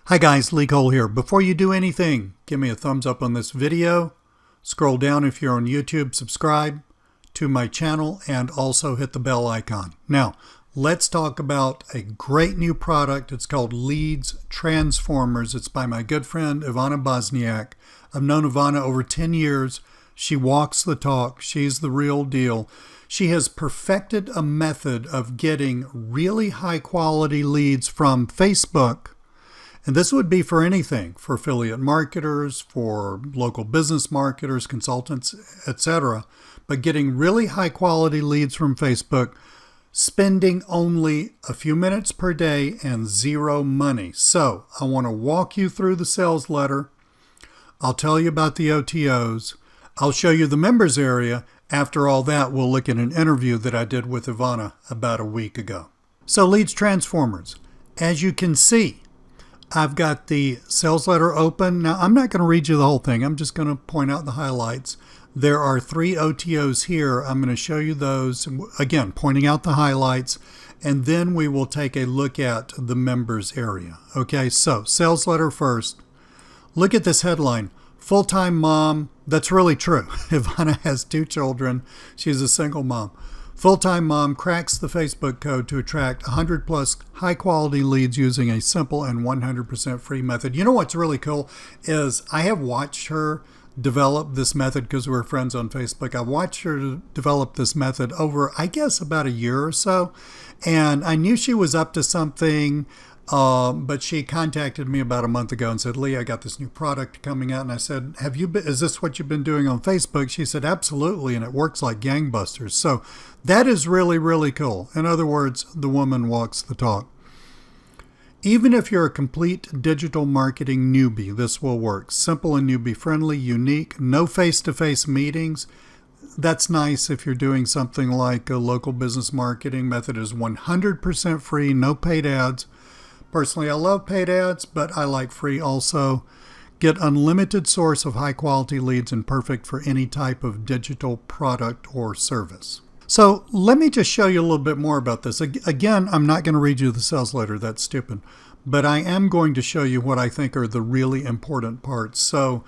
Hi guys, Lee Cole here. Before you do anything, give me a thumbs up on this video. Scroll down if you're on YouTube, subscribe to my channel, and also hit the bell icon. Now, let's talk about a great new product. It's called Leads Transformers. It's by my good friend, Ivana Bosnjak. I've known Ivana over 10 years. She walks the talk. She's the real deal. She has perfected a method of getting really high quality leads from Facebook. And this would be for anything, for affiliate marketers, for local business marketers, consultants, etc. But getting really high quality leads from Facebook, spending only a few minutes per day and zero money. So I want to walk you through the sales letter. I'll tell you about the OTOs. I'll show you the members area. After all that, we'll look at an interview that I did with Ivana about a week ago. So Leads Transformers, as you can see, I've got the sales letter open. Now, I'm not going to read you the whole thing. I'm just going to point out the highlights. There are 3 OTOs here. I'm going to show you those, again, pointing out the highlights, and then we will take a look at the members area. Okay, so sales letter first. Look at this headline, full-time mom. That's really true. Ivana has 2 children. She's a single mom. Full-time mom cracks the Facebook code to attract 100 plus high-quality leads using a simple and 100% free method. You know what's really cool is I have watched her develop this method because we're friends on Facebook. I watched her develop this method over, I guess, about a year or so. And I knew she was up to something, but she contacted me about a month ago and said, Lee, I got this new product coming out. And I said, is this what you've been doing on Facebook? She said, absolutely. And it works like gangbusters. So that is really, really cool. In other words, the woman walks the talk. Even if you're a complete digital marketing newbie, this will work. Simple and newbie friendly, unique, no face-to-face meetings. That's nice if you're doing something like a local business marketing. Method is 100% free, no paid ads. Personally, I love paid ads, but I like free also. Get unlimited source of high quality leads and perfect for any type of digital product or service. So let me just show you a little bit more about this. Again, I'm not going to read you the sales letter. That's stupid. But I am going to show you what I think are the really important parts. So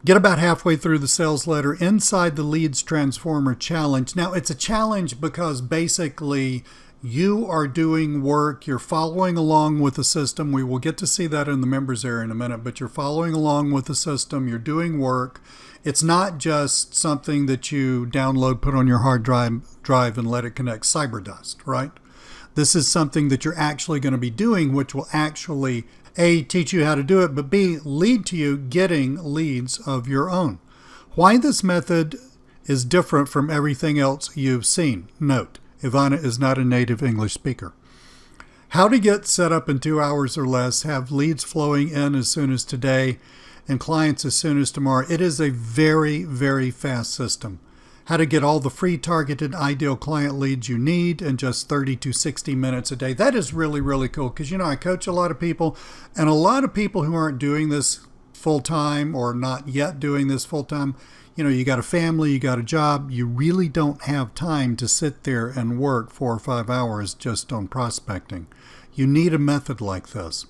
get about halfway through the sales letter inside the Leads Transformer challenge. Now, it's a challenge because basically you are doing work, you're following along with the system. We will get to see that in the members area in a minute, but you're following along with the system, you're doing work. It's not just something that you download, put on your hard drive and let it connect CyberDust, right? This is something that you're actually going to be doing, which will actually, A, teach you how to do it, but B, lead to you getting leads of your own. Why this method is different from everything else you've seen. Note, Ivana is not a native English speaker. How to get set up in 2 hours or less, have leads flowing in as soon as today, and clients as soon as tomorrow. It is a very, very fast system. How to get all the free targeted ideal client leads you need in just 30 to 60 minutes a day. That is really, really cool because, you know, I coach a lot of people, and a lot of people who aren't doing this full-time or not yet doing this full-time, you know, you got a family, you got a job, you really don't have time to sit there and work 4 or 5 hours just on prospecting. You need a method like this.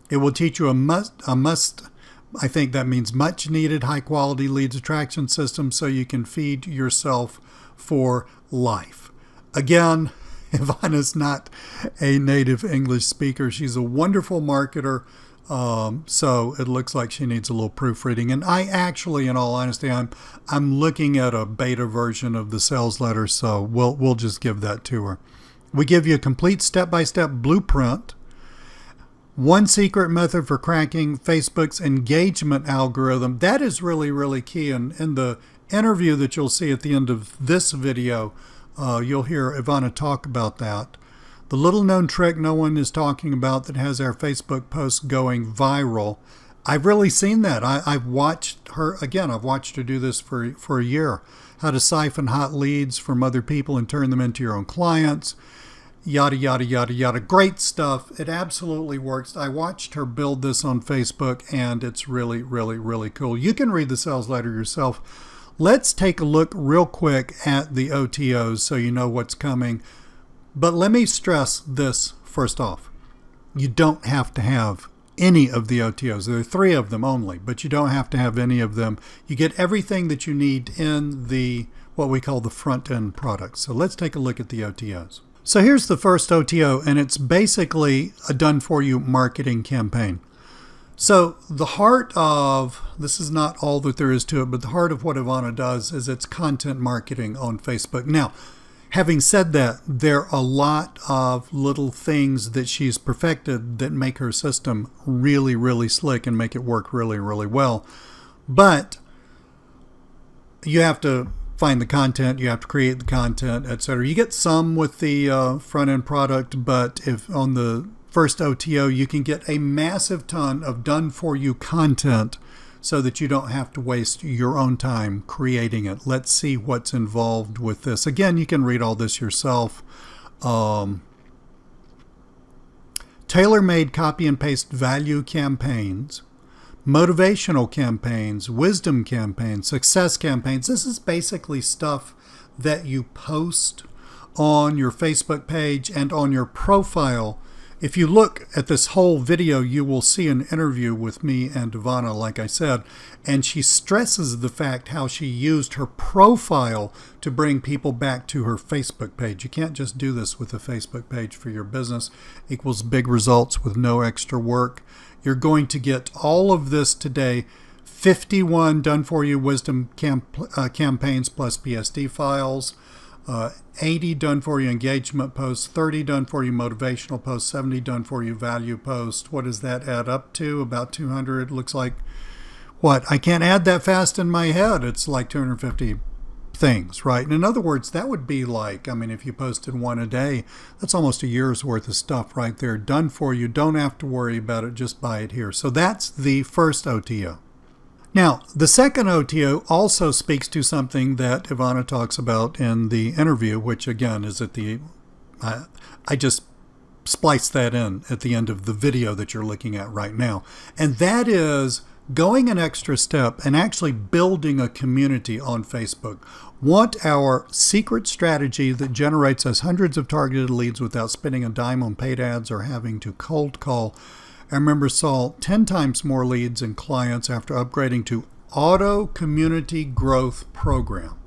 It will teach you I think that means much needed high quality leads attraction system so you can feed yourself for life. Again, Ivana's not a native English speaker. She's a wonderful marketer. So it looks like she needs a little proofreading. And I actually, in all honesty, I'm looking at a beta version of the sales letter, so we'll just give that to her. We give you a complete step-by-step blueprint. One secret method for cracking Facebook's engagement algorithm. That is really, really key. And in the interview that you'll see at the end of this video, you'll hear Ivana talk about that. The little known trick no one is talking about that has our Facebook posts going viral. I've really seen that. I've watched her, again, I've watched her do this for a year. How to siphon hot leads from other people and turn them into your own clients. Yada, yada, yada, yada. Great stuff. It absolutely works. I watched her build this on Facebook, and it's really, really, really cool. You can read the sales letter yourself. Let's take a look real quick at the OTOs so you know what's coming. But let me stress this first off. You don't have to have any of the OTOs. There are 3 of them only, but you don't have to have any of them. You get everything that you need in the what we call the front-end product. So let's take a look at the OTOs. So here's the first OTO, and it's basically a done-for-you marketing campaign. So the heart of, this is not all that there is to it, but the heart of what Ivana does is it's content marketing on Facebook. Now, having said that, there are a lot of little things that she's perfected that make her system really, really slick and make it work really, really well. But you have to find the content, you have to create the content, etc. You get some with the front-end product, but if on the first OTO, you can get a massive ton of done-for-you content so that you don't have to waste your own time creating it. Let's see what's involved with this. Again, you can read all this yourself. Tailor-made copy and paste value campaigns, motivational campaigns, wisdom campaigns, success campaigns. This is basically stuff that you post on your Facebook page and on your profile. If you look at this whole video, you will see an interview with me and Ivana, like I said, and she stresses the fact how she used her profile to bring people back to her Facebook page. You can't just do this with a Facebook page for your business. Equals big results with no extra work. You're going to get all of this today, 51 done-for-you wisdom campaigns plus PSD files, 80 done-for-you engagement posts, 30 done-for-you motivational posts, 70 done-for-you value posts. What does that add up to? About 200. Looks like, what? I can't add that fast in my head. It's like 250 things, right? And in other words, that would be like, I mean, if you posted one a day, that's almost a year's worth of stuff right there done for you. Don't have to worry about it. Just buy it here. So that's the first OTO. Now, the second OTO also speaks to something that Ivana talks about in the interview, which again is at the, I just spliced that in at the end of the video that you're looking at right now. And that is going an extra step and actually building a community on Facebook. Want our secret strategy that generates us hundreds of targeted leads without spending a dime on paid ads or having to cold call. Our members saw 10 times more leads and clients after upgrading to Auto Community Growth Program.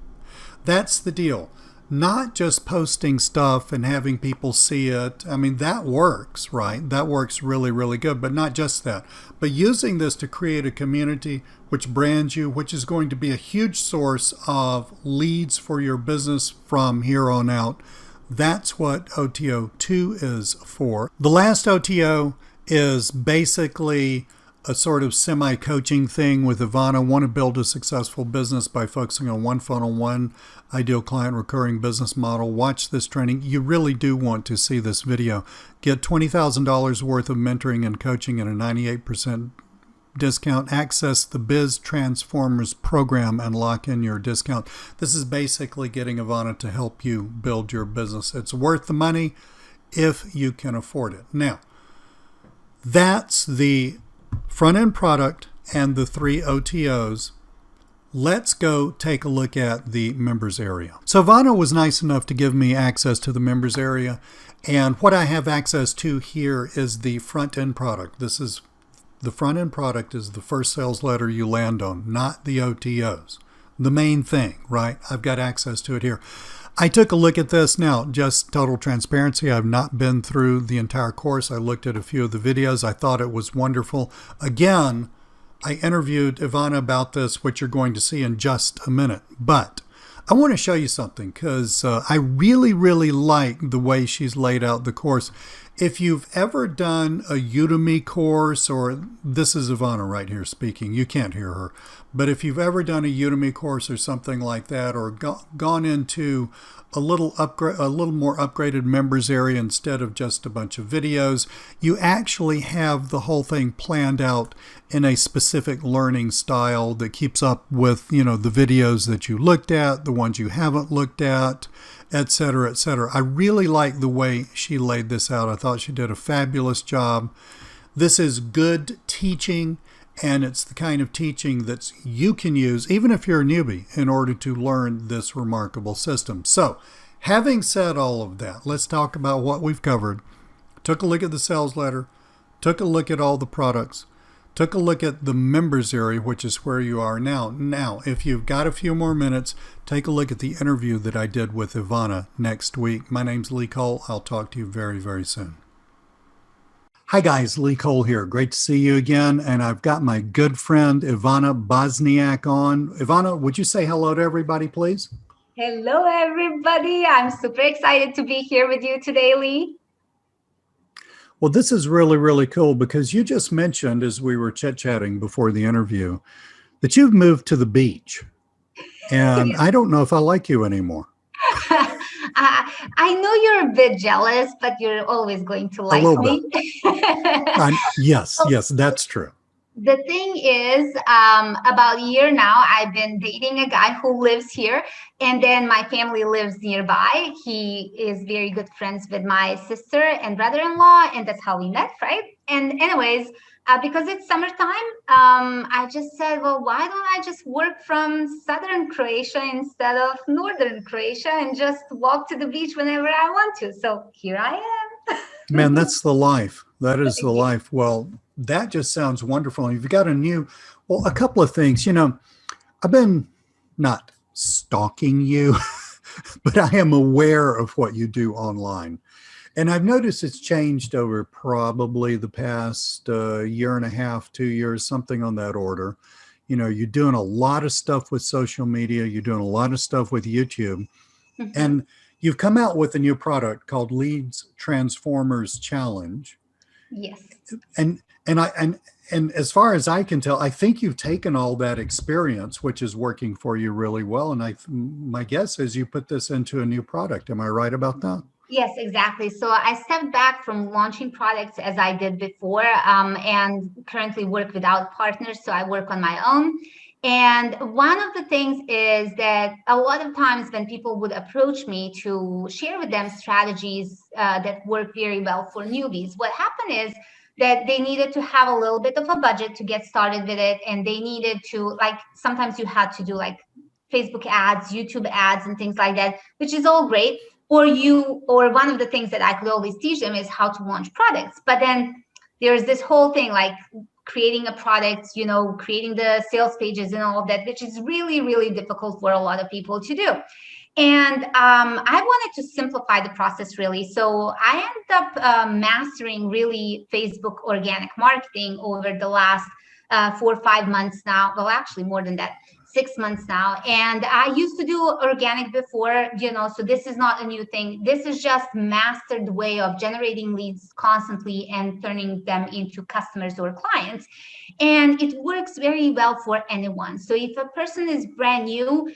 That's the deal. Not just posting stuff and having people see it. I mean, that works, right? That works really, really good, but not just that. But using this to create a community which brands you, which is going to be a huge source of leads for your business from here on out. That's what OTO 2 is for. The last OTO is basically a sort of semi-coaching thing with Ivana. Want to build a successful business by focusing on one funnel, one ideal client recurring business model. Watch this training. You really do want to see this video. Get $20,000 worth of mentoring and coaching at a 98% discount. Access the Biz Transformers program and lock in your discount. This is basically getting Ivana to help you build your business. It's worth the money if you can afford it. Now, that's the front-end product and the 3 OTOs. Let's go take a look at the members area. So Ivana was nice enough to give me access to the members area, and what I have access to here is the front-end product. This is the front-end product is the first sales letter you land on, not the OTOs. The main thing, right? I've got access to it here. I took a look at this now, just total transparency. I've not been through the entire course. I looked at a few of the videos. I thought it was wonderful. Again, I interviewed Ivana about this, which you're going to see in just a minute. But I want to show you something because I really, really like the way she's laid out the course. If you've ever done a Udemy course, or this is Ivana right here speaking, you can't hear her, but if you've ever done a Udemy course or something like that, or gone into a little more upgraded members area instead of just a bunch of videos, you actually have the whole thing planned out in a specific learning style that keeps up with, the videos that you looked at, the ones you haven't looked at, etc., etc. I really like the way she laid this out. I thought she did a fabulous job. This is good teaching, and it's the kind of teaching that you can use, even if you're a newbie, in order to learn this remarkable system. So, having said all of that, let's talk about what we've covered. Took a look at the sales letter, took a look at all the products, took a look at the members area, which is where you are now. Now, if you've got a few more minutes, take a look at the interview that I did with Ivana next week. My name's Lee Cole. I'll talk to you very, very soon. Hi guys, Lee Cole here. Great to see you again. And I've got my good friend Ivana Bosnjak on. Ivana, would you say hello to everybody, please? Hello, everybody. I'm super excited to be here with you today, Lee. Well, this is really, really cool because you just mentioned as we were chit-chatting before the interview that you've moved to the beach. And I don't know if I like you anymore. I know you're a bit jealous, but you're always going to like me. Yes, that's true. The thing is, about a year now, I've been dating a guy who lives here, and then my family lives nearby. He is very good friends with my sister and brother-in-law, and that's how we met, right? And anyways, because it's summertime, I just said, well, why don't I just work from southern Croatia instead of northern Croatia and just walk to the beach whenever I want to? So here I am. Man, that's the life. That is the life. Well, that just sounds wonderful. And you've got a couple of things. You know, I've been not stalking you, but I am aware of what you do online. And I've noticed it's changed over probably the past year and a half, 2 years, something on that order. You know, you're doing a lot of stuff with social media. You're doing a lot of stuff with YouTube. Mm-hmm. And you've come out with a new product called Leads Transformers Challenge. Yes. And as far as I can tell, I think you've taken all that experience, which is working for you really well. And my guess is you put this into a new product. Am I right about that? Yes, exactly. So I stepped back from launching products as I did before, and currently work without partners. So I work on my own. And one of the things is that a lot of times when people would approach me to share with them strategies that work very well for newbies, what happened is that they needed to have a little bit of a budget to get started with it. And they needed to, sometimes you had to do Facebook ads, YouTube ads, and things like that, which is all great. Or one of the things that I could always teach them is how to launch products. But then there's this whole thing like creating a product, creating the sales pages and all of that, which is really, really difficult for a lot of people to do. And I wanted to simplify the process really. So I ended up mastering really Facebook organic marketing over the last 4 or 5 months now. Well, actually more than that. 6 months now. And I used to do organic before, so this is not a new thing. This is just mastered way of generating leads constantly and turning them into customers or clients. And it works very well for anyone. So if a person is brand new,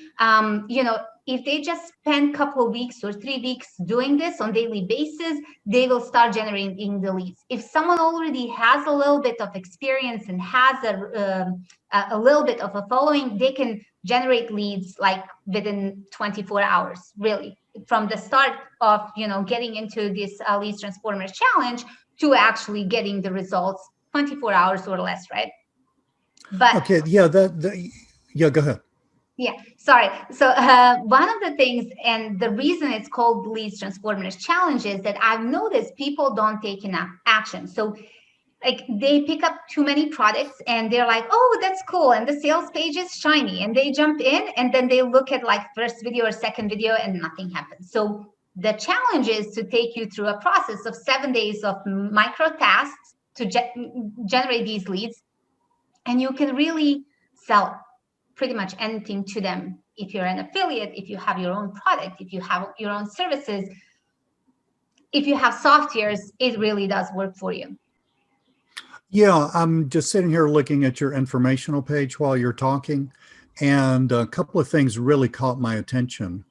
if they just spend a couple of weeks or 3 weeks doing this on a daily basis, they will start generating the leads. If someone already has a little bit of experience and has a little bit of a following, they can generate leads within 24 hours, really, from the start of, getting into this Leads Transformers Challenge to actually getting the results 24 hours or less, right? But okay, yeah, go ahead. Yeah, sorry. So one of the things, and the reason it's called Leads Transformers Challenge is that I've noticed people don't take enough action. So they pick up too many products and they're like, oh, that's cool. And the sales page is shiny and they jump in and then they look at first video or second video and nothing happens. So the challenge is to take you through a process of 7 days of micro tasks to generate these leads. And you can really sell pretty much anything to them. If you're an affiliate, if you have your own product, if you have your own services, if you have softwares, it really does work for you. Yeah, I'm just sitting here looking at your informational page while you're talking, and a couple of things really caught my attention.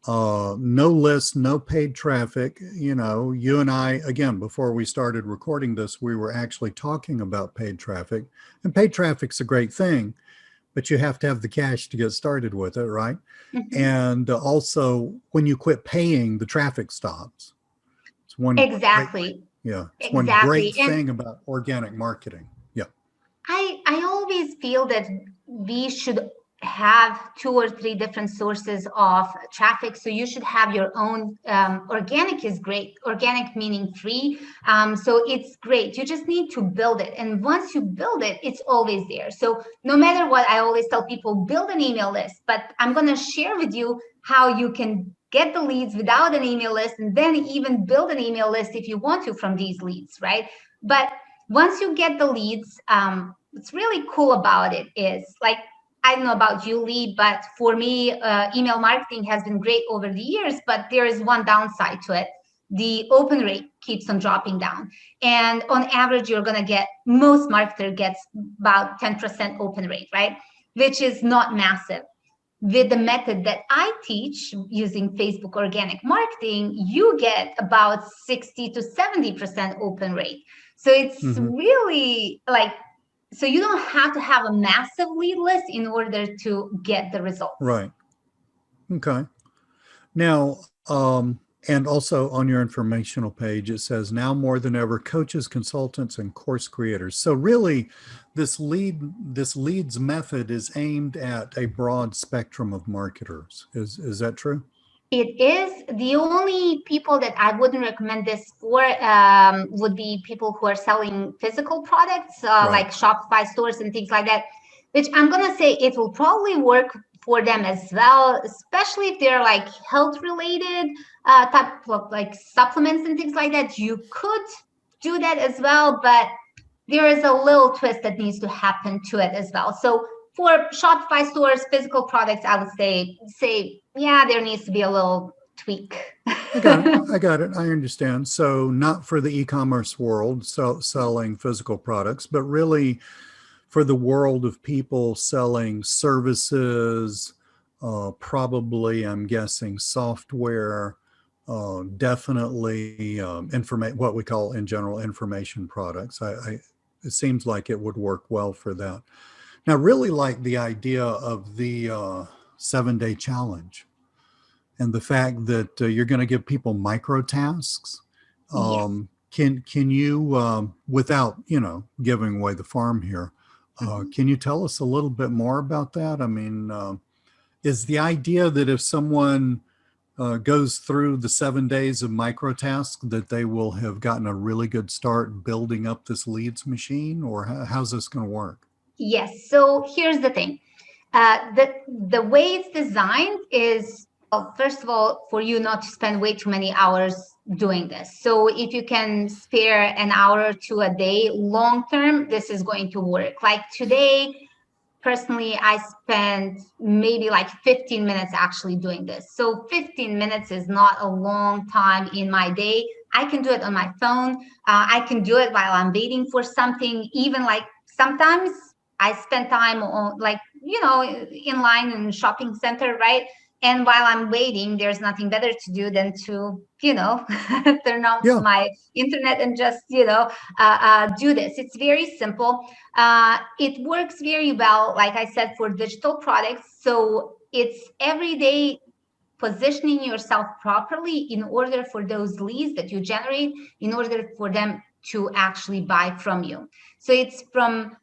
No list, no paid traffic. You and I, again, before we started recording this, we were actually talking about paid traffic, and paid traffic's a great thing, but you have to have the cash to get started with it, right? Mm-hmm. And also, when you quit paying, the traffic stops. It's one exactly. It's one great thing about organic marketing. Yeah. I always feel that we should have 2 or 3 different sources of traffic. So you should have your own. Organic is great. Organic meaning free. So it's great. You just need to build it. And once you build it, it's always there. So no matter what, I always tell people, build an email list. But I'm going to share with you how you can get the leads without an email list, and then even build an email list if you want to from these leads, right? But once you get the leads, what's really cool about it is, like, I don't know about you, Lee, but for me, email marketing has been great over the years, but there is one downside to it. The open rate keeps on dropping down. And on average, you're going to get, most marketer gets about 10% open rate, right? Which is not massive. With the method that I teach using Facebook organic marketing, you get about 60 to 70% open rate. So it's really like, so you don't have to have a massive lead list in order to get the results. Right. Okay. Now, and also on your informational page, it says now more than ever, coaches, consultants, and course creators. So really, this leads method is aimed at a broad spectrum of marketers. Is that true? It is. The only people that I wouldn't recommend this for would be people who are selling physical products, Right. like Shopify stores and things like that, which I'm going to say it will probably work for them as well, especially if they're like health related type of like supplements and things like that. You could do that as well, but there is a little twist that needs to happen to it as well. So for Shopify stores, physical products, I would say, yeah, there needs to be a little tweak. I got it. I got it. I understand. So not for the e-commerce world, selling physical products, but really for the world of people selling services, probably, I'm guessing, software, definitely what we call in general information products. It seems like it would work well for that. Now, really like the idea of the 7-day challenge and the fact that you're going to give people micro tasks. Yes. Can you, without giving away the farm here, can you tell us a little bit more about that? I mean, is the idea that if someone goes through the 7 days of micro tasks, that they will have gotten a really good start building up this leads machine, or how's this going to work? Yes. So here's the thing. The way it's designed is, well, first of all, for you not to spend way too many hours doing this. So if you can spare an hour or two a day, long term, this is going to work. Like today, personally, I spend maybe like 15 minutes actually doing this. So 15 minutes is not a long time in my day. I can do it on my phone. I can do it while I'm waiting for something. Even like sometimes I spend time on, like, in line in shopping center, right? And while I'm waiting, there's nothing better to do than to, turn on Yeah. my internet and just, do this. It's very simple. It works very well, like I said, for digital products. So it's everyday positioning yourself properly in order for those leads that you generate, in order for them to actually buy from you. So it's from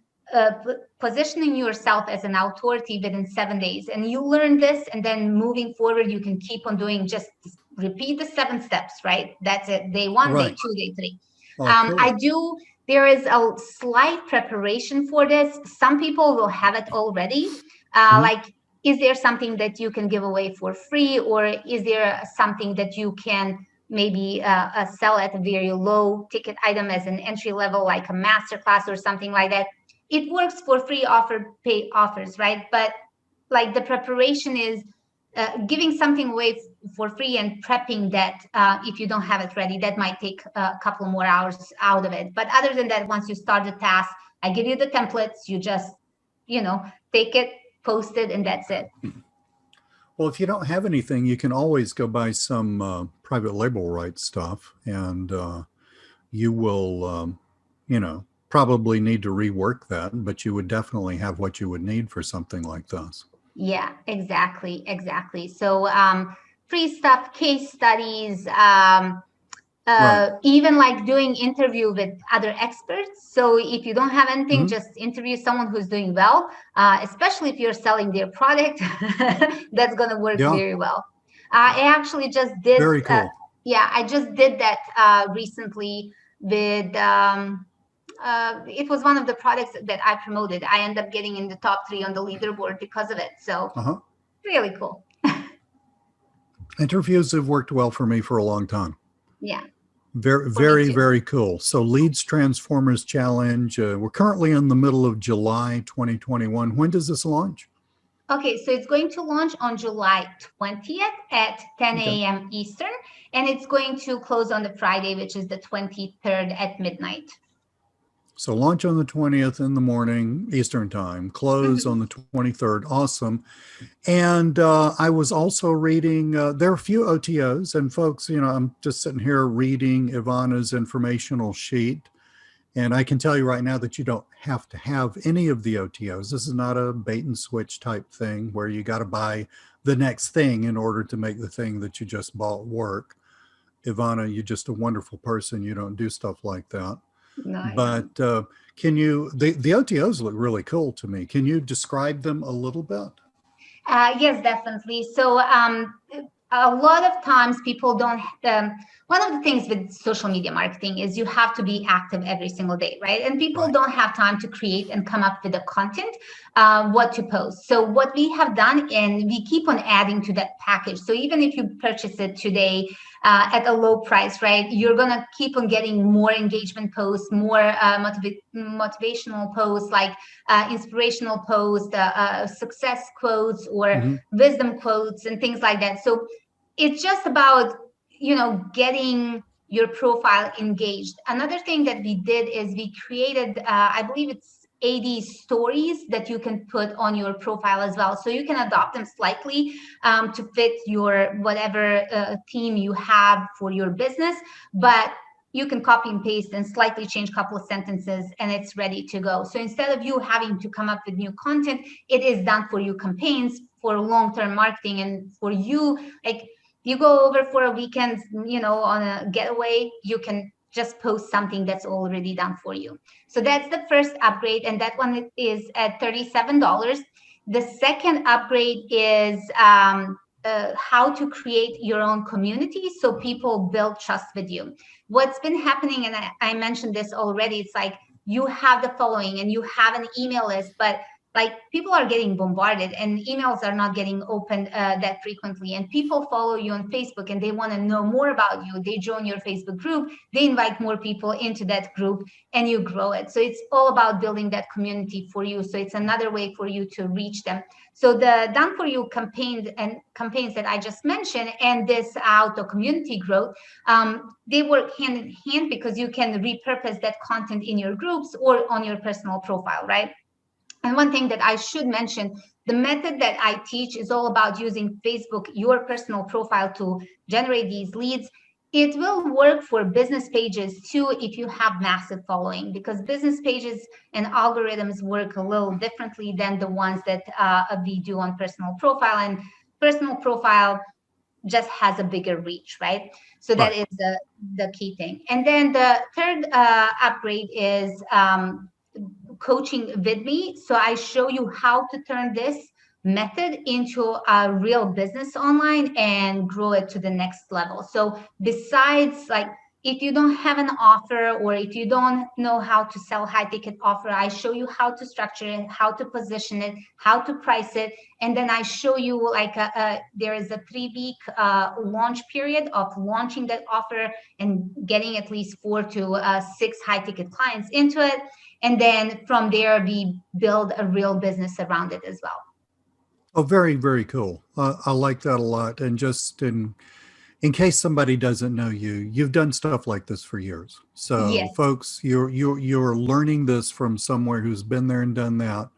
positioning yourself as an authority within 7 days. And you learn this, and then moving forward, you can keep on doing, just repeat the 7 steps, right? That's it. Day 1, day Right. 2, day 3. Oh, cool. There is a slight preparation for this. Some people will have it already. Like, is there something that you can give away for free, or is there something that you can maybe sell at a very low ticket item as an entry level, like a masterclass or something like that? It works for free pay offers, right? But like the preparation is giving something away for free and prepping that if you don't have it ready, that might take a couple more hours out of it. But other than that, once you start the task, I give you the templates, you just, take it, post it, and that's it. Well, if you don't have anything, you can always go buy some private label rights stuff, and you will, probably need to rework that, but you would definitely have what you would need for something like this. Yeah, exactly. So free stuff, case studies, Right. Even like doing interview with other experts. So if you don't have anything, Hmm. just interview someone who's doing well, especially if you're selling their product. That's going to work Yeah. very well. I actually just did, Very cool. yeah, I just did that recently with, it was one of the products that I promoted. I ended up getting in the top 3 on the leaderboard because of it. So Uh-huh. really cool. Interviews have worked well for me for a long time. Yeah, Very, for me very, too. very cool. So, Leads Transformers Challenge. We're currently in the middle of July 2021. When does this launch? Okay, so it's going to launch on July 20th at 10 Okay. a.m. Eastern, and it's going to close on the Friday, which is the 23rd at midnight. So, launch on the 20th in the morning, Eastern Time, close Mhm. on the 23rd. Awesome. And I was also reading, there are a few OTOs, and folks, I'm just sitting here reading Ivana's informational sheet. And I can tell you right now that you don't have to have any of the OTOs. This is not a bait and switch type thing where you got to buy the next thing in order to make the thing that you just bought work. Ivana, you're just a wonderful person. You don't do stuff like that. No, I know. But the OTOs look really cool to me. Can you describe them a little bit? Yes, definitely. So, a lot of times people don't. One of the things with social media marketing is you have to be active every single day, right? And people Right. don't have time to create and come up with the content, what to post. So, what we have done, and we keep on adding to that package. So, even if you purchase it today, at a low price, right? You're gonna keep on getting more engagement posts, more motivational posts, like inspirational posts, success quotes, or Hmm. wisdom quotes, and things like that. So it's just about getting your profile engaged. Another thing that we did is we created, I believe it's 80 stories that you can put on your profile as well. So you can adopt them slightly to fit your whatever theme you have for your business, but you can copy and paste and slightly change a couple of sentences and it's ready to go. So instead of you having to come up with new content, it is done for you campaigns, for long-term marketing, and for you, like you go over for a weekend, on a getaway, you can just post something that's already done for you. So that's the first upgrade, and that one is at $37. The second upgrade is how to create your own community so people build trust with you. What's been happening, and I mentioned this already, it's like you have the following and you have an email list, but like people are getting bombarded and emails are not getting opened that frequently, and people follow you on Facebook and they want to know more about you. They join your Facebook group, they invite more people into that group, and you grow it. So it's all about building that community for you. So it's another way for you to reach them. So the done for you campaigns that I just mentioned and this auto community growth, they work hand in hand because you can repurpose that content in your groups or on your personal profile, right? And one thing that I should mention, the method that I teach is all about using Facebook, your personal profile, to generate these leads. It will work for business pages too if you have massive following, because business pages and algorithms work a little differently than the ones that we do on personal profile. And personal profile just has a bigger reach, right? So that Right. is the key thing. And then the third upgrade is coaching with me. So I show you how to turn this method into a real business online and grow it to the next level. So besides, like, if you don't have an offer or if you don't know how to sell high ticket offer, I show you how to structure it, how to position it, how to price it. And then I show you like there is a 3-week launch period of launching that offer and getting at least 4 to 6 high ticket clients into it. And then from there, we build a real business around it as well. Oh, very, very cool. I like that a lot. And just in case somebody doesn't know you, you've done stuff like this for years. So, Yes, folks, you're learning this from somewhere who's been there and done that,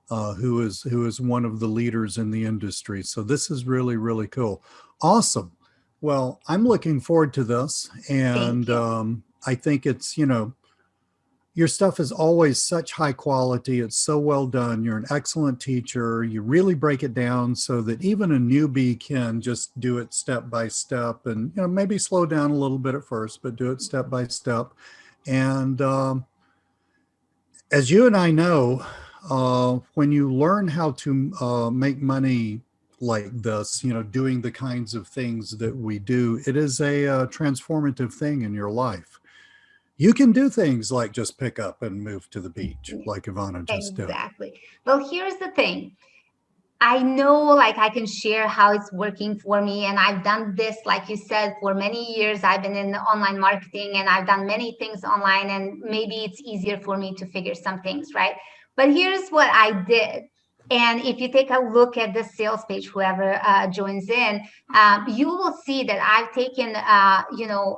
who is one of the leaders in the industry. So this is really, really cool. Awesome. Well, I'm looking forward to this, thank and you. I think it's Your stuff is always such high quality. It's so well done. You're an excellent teacher. You really break it down so that even a newbie can just do it step by step, and maybe slow down a little bit at first, but do it step by step. And as you and I know, when you learn how to make money like this, doing the kinds of things that we do, it is a transformative thing in your life. You can do things like just pick up and move to the beach, like Ivana just did. Exactly. Well, here's the thing. I know, like, I can share how it's working for me. And I've done this, like you said, for many years. I've been in online marketing and I've done many things online, and maybe it's easier for me to figure some things, right? But here's what I did. And if you take a look at the sales page, whoever joins in, you will see that I've taken,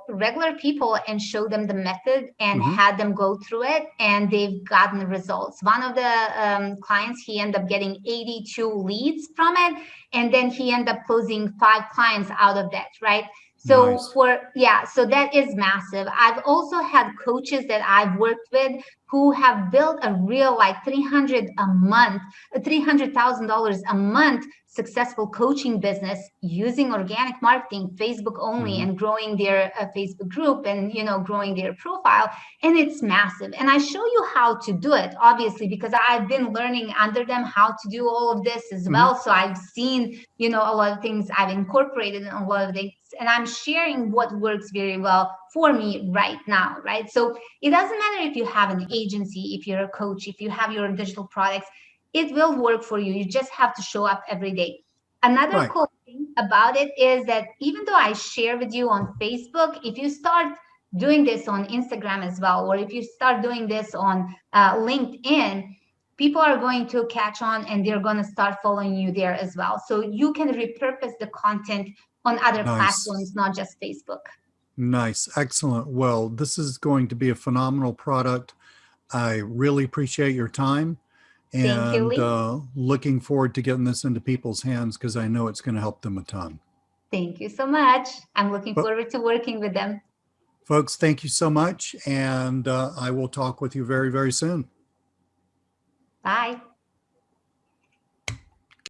regular people and showed them the method and Mm-hmm. had them go through it, and they've gotten the results. One of the clients, he ended up getting 82 leads from it, and then he ended up closing 5 clients out of that, right? So Nice. so that is massive. I've also had coaches that I've worked with who have built a real, like, $300,000 a month successful coaching business using organic marketing, Facebook only, Mm-hmm. and growing their Facebook group, and growing their profile. And it's massive. And I show you how to do it, obviously, because I've been learning under them how to do all of this as Mm-hmm. well. So I've seen, a lot of things, I've incorporated in a lot of things, and I'm sharing what works very well for me right now, right? So it doesn't matter if you have an agency, if you're a coach, if you have your digital products, it will work for you. You just have to show up every day. Another Right. cool thing about it is that even though I share with you on Facebook, if you start doing this on Instagram as well, or if you start doing this on LinkedIn, people are going to catch on and they're going to start following you there as well. So you can repurpose the content on other Nice. platforms, not just Facebook. Nice. Excellent. Well, this is going to be a phenomenal product. I really appreciate your time, Thank you, and Lee. looking forward to getting this into people's hands because I know it's going to help them a ton. Thank you so much. I'm looking But forward to working with them. folks, thank you so much, and I will talk with you very, very soon. Bye.